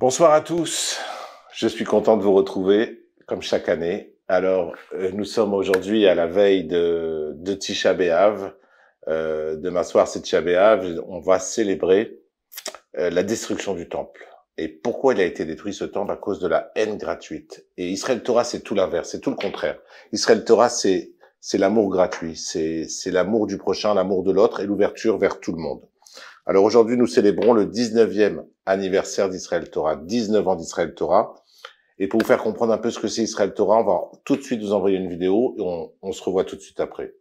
Bonsoir à tous, je suis content de vous retrouver, comme chaque année. Alors, nous sommes aujourd'hui à la veille de Tisha B'Av. Demain soir, c'est Tisha B'Av. On va célébrer la destruction du temple. Et pourquoi il a été détruit ce temple? À cause de la haine gratuite. Et Israël Torah, c'est tout l'inverse, c'est tout le contraire. Israël Torah, c'est l'amour gratuit, c'est l'amour du prochain, l'amour de l'autre et l'ouverture vers tout le monde. Alors aujourd'hui, nous célébrons le 19e anniversaire d'Israël Torah, 19 ans d'Israël Torah. Et pour vous faire comprendre un peu ce que c'est Israël Torah, on va tout de suite vous envoyer une vidéo et on se revoit tout de suite après.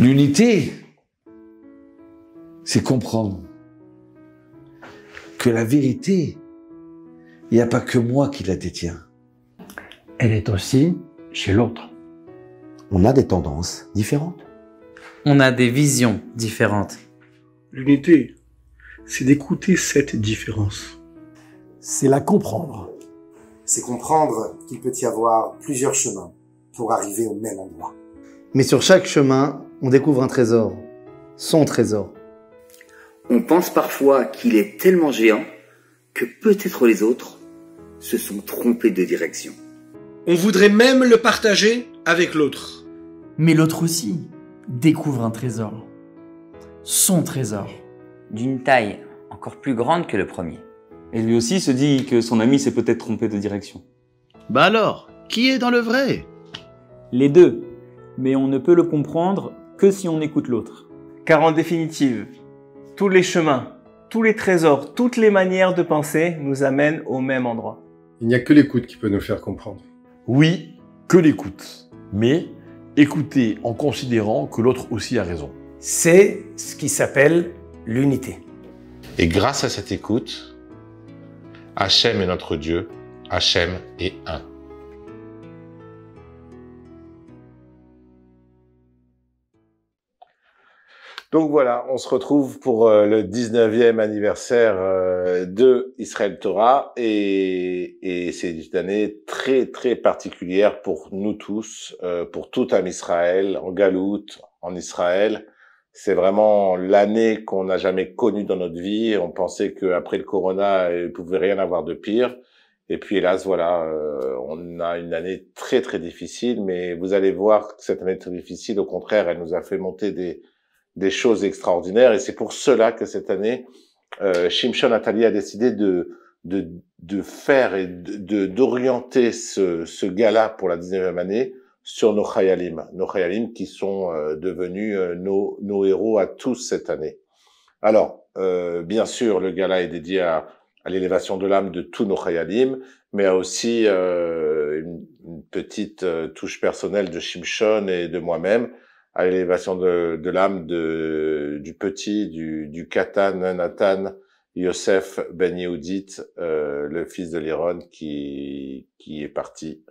L'unité, c'est comprendre que la vérité, il n'y a pas que moi qui la détiens. Elle est aussi chez l'autre. On a des tendances différentes. On a des visions différentes. L'unité, c'est d'écouter cette différence. C'est la comprendre. C'est comprendre qu'il peut y avoir plusieurs chemins pour arriver au même endroit. Mais sur chaque chemin, on découvre un trésor, son trésor. On pense parfois qu'il est tellement géant que peut-être les autres se sont trompés de direction. On voudrait même le partager avec l'autre. Mais l'autre aussi découvre un trésor, son trésor. D'une taille encore plus grande que le premier. Et lui aussi se dit que son ami s'est peut-être trompé de direction. Bah alors, qui est dans le vrai? Les deux, mais on ne peut le comprendre que si on écoute l'autre. Car en définitive, tous les chemins, tous les trésors, toutes les manières de penser nous amènent au même endroit. Il n'y a que l'écoute qui peut nous faire comprendre. Oui, que l'écoute. Mais écouter en considérant que l'autre aussi a raison. C'est ce qui s'appelle l'unité. Et grâce à cette écoute, Hachem est notre Dieu, Hachem est un. Donc voilà, on se retrouve pour le 19e anniversaire de Israël Torah et c'est une année très très particulière pour nous tous, pour tout Am Israël, en Galout, en Israël. C'est vraiment l'année qu'on n'a jamais connue dans notre vie. On pensait qu'après le corona, il ne pouvait rien avoir de pire. Et puis hélas, voilà, on a une année très très difficile, mais vous allez voir que cette année très difficile, au contraire, elle nous a fait monter des choses extraordinaires. Et c'est pour cela que cette année, Shimshon Atali a décidé de faire et d'orienter ce gala pour la 19e année sur nos Chayalim qui sont devenus nos héros à tous cette année. Alors, bien sûr, le gala est dédié à l'élévation de l'âme de tous nos Chayalim, mais a aussi une petite touche personnelle de Shimshon et de moi-même, à l'élévation de l'âme du petit, du Katan Nathan Yosef Ben Yehudit, le fils de Liron qui est parti